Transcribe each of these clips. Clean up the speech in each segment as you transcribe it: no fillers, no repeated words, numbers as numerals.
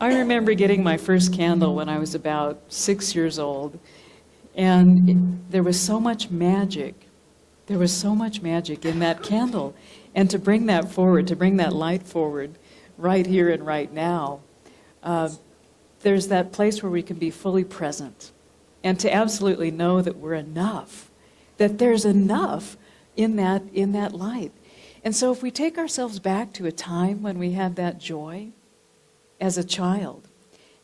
I remember getting my first candle when I was about 6 years old, and there was so much magic. There was so much magic in that candle. And to bring that forward, to bring that light forward right here and right now, there's that place where we can be fully present and to absolutely know that we're enough, that there's enough in that light. And so if we take ourselves back to a time when we had that joy as a child,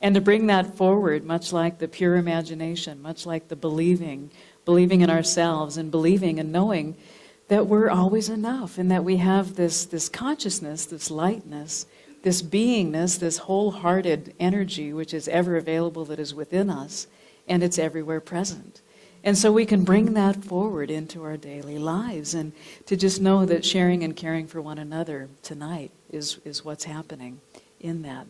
and to bring that forward, much like the pure imagination, much like the believing in ourselves and believing and knowing that we're always enough and that we have this consciousness, this lightness, this beingness, this wholehearted energy which is ever available, that is within us, and it's everywhere present. And so we can bring that forward into our daily lives, and to just know that sharing and caring for one another tonight is what's happening in that.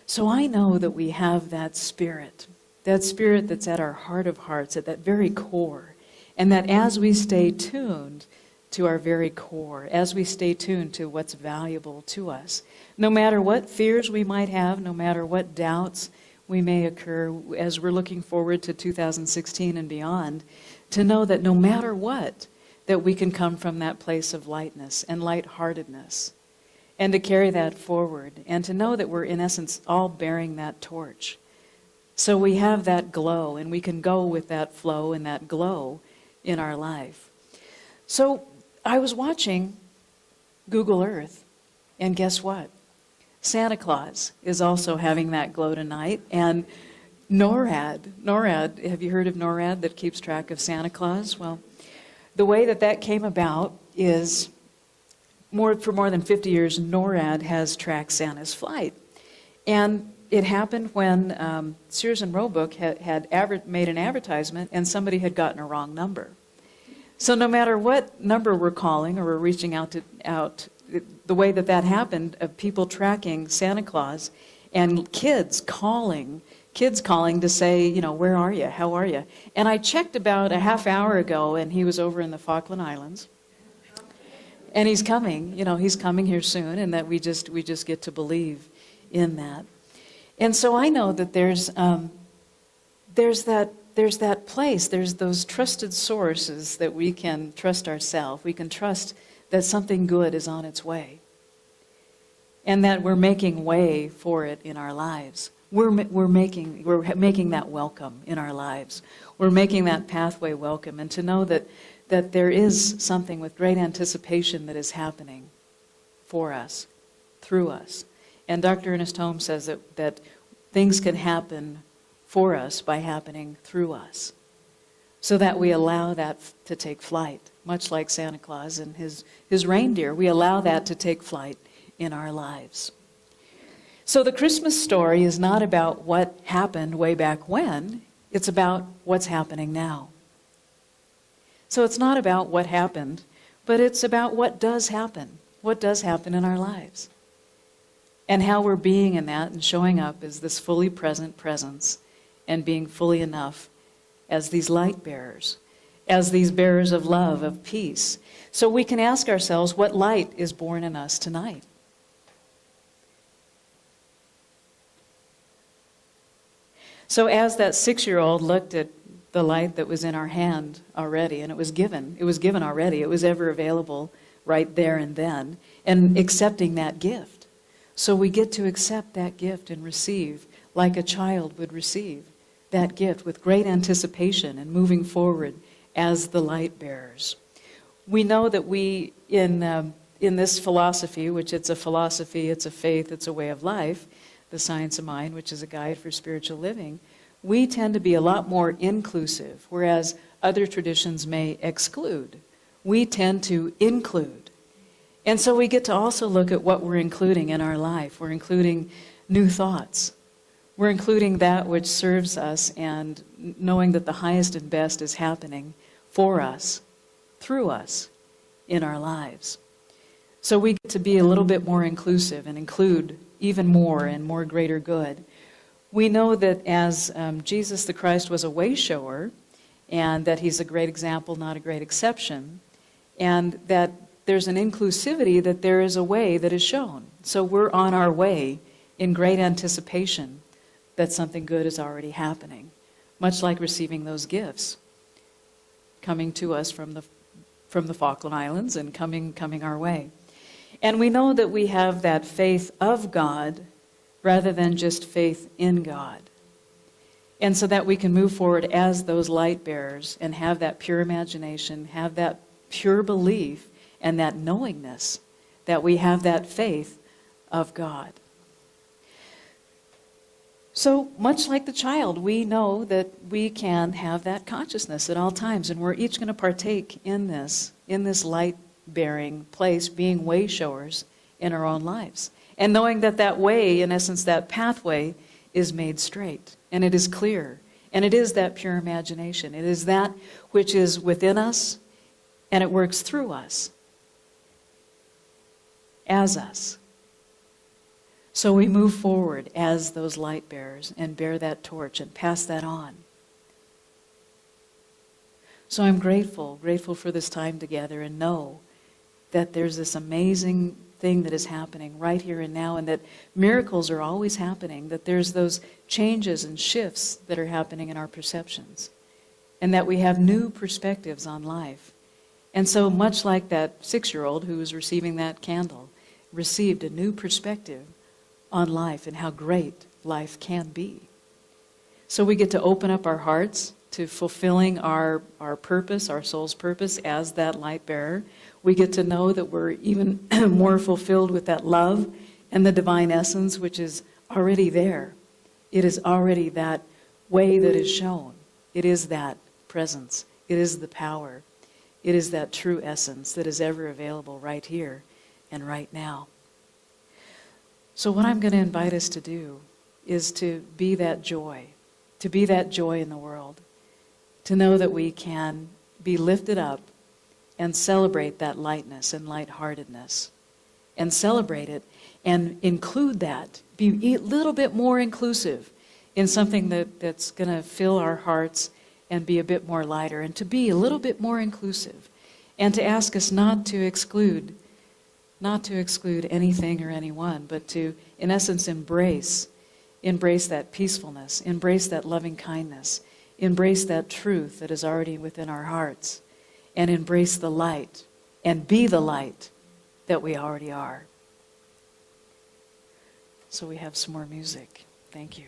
So I know that we have that spirit that's at our heart of hearts, at that very core, and that as we stay tuned to our very core, as we stay tuned to what's valuable to us, no matter what fears we might have, no matter what doubts we may occur as we're looking forward to 2016 and beyond, to know that no matter what, that we can come from that place of lightness and lightheartedness, and to carry that forward, and to know that we're in essence all bearing that torch. So we have that glow, and we can go with that flow and that glow in our life. So I was watching Google Earth, and guess what? Santa Claus is also having that glow tonight, and NORAD, have you heard of NORAD, that keeps track of Santa Claus? Well, the way that came about is for more than 50 years, NORAD has tracked Santa's flight. And it happened when Sears and Roebuck had made an advertisement and somebody had gotten a wrong number. So no matter what number we're calling or we're reaching out, the way that happened, of people tracking Santa Claus and kids calling to say, where are you? How are you? And I checked about a half hour ago, and he was over in the Falkland Islands. And he's coming here soon, and that we just get to believe in that. And so I know that there's that place, there's those trusted sources that we can trust ourselves. We can trust that something good is on its way, and that we're making way for it in our lives. We're making that welcome in our lives. We're making that pathway welcome, and to know that there is something with great anticipation that is happening for us, through us. And Dr. Ernest Holmes says that things can happen for us by happening through us, so that we allow that to take flight, much like Santa Claus and his reindeer. We allow that to take flight in our lives. So the Christmas story is not about what happened way back when, it's about what's happening now. So it's not about what happened, but it's about what does happen in our lives, and how we're being in that and showing up as this fully present presence and being fully enough as these light bearers, as these bearers of love, of peace. So we can ask ourselves, what light is born in us tonight? So as that 6-year-old looked at the light that was in our hand already, and it was given already, it was ever available right there and then, and accepting that gift. So we get to accept that gift and receive, like a child would receive that gift, with great anticipation and moving forward as the light bearers. We know that we, in this philosophy, which it's a philosophy, it's a faith, it's a way of life, the Science of Mind, which is a guide for spiritual living, we tend to be a lot more inclusive, whereas other traditions may exclude. We tend to include. And so we get to also look at what we're including in our life. We're including new thoughts. We're including that which serves us, and knowing that the highest and best is happening for us, through us, in our lives. So we get to be a little bit more inclusive and include even more and more greater good. We know that as Jesus the Christ was a way shower, and that he's a great example, not a great exception, and that there's an inclusivity, that there is a way that is shown. So we're on our way in great anticipation that something good is already happening, much like receiving those gifts coming to us from the Falkland Islands and coming our way. And we know that we have that faith of God rather than just faith in God. And so that we can move forward as those light bearers and have that pure imagination, have that pure belief, and that knowingness that we have that faith of God. So much like the child, we know that we can have that consciousness at all times, and we're each going to partake in this light-bearing place, being way showers in our own lives. And knowing that that way, in essence, that pathway, is made straight, and it is clear, and it is that pure imagination. It is that which is within us, and it works through us, as us. So we move forward as those light bearers and bear that torch and pass that on. So I'm grateful for this time together, and know that there's this amazing thing that is happening right here and now, and that miracles are always happening, that there's those changes and shifts that are happening in our perceptions, and that we have new perspectives on life. And so much like that 6-year-old who was receiving that candle, received a new perspective on life and how great life can be. So we get to open up our hearts to fulfilling our purpose, our soul's purpose as that light bearer. We get to know that we're even more fulfilled with that love and the divine essence, which is already there. It is already that way that is shown. It is that presence. It is the power. It is that true essence that is ever available right here and right now. So what I'm going to invite us to do is to be that joy in the world, to know that we can be lifted up and celebrate that lightness and lightheartedness, and celebrate it and include that, be a little bit more inclusive in something that's going to fill our hearts and be a bit more lighter, and to be a little bit more inclusive, and to ask us not to exclude anything or anyone, but to, in essence, embrace that peacefulness, embrace that loving kindness, embrace that truth that is already within our hearts, and embrace the light, and be the light that we already are. So we have some more music. Thank you.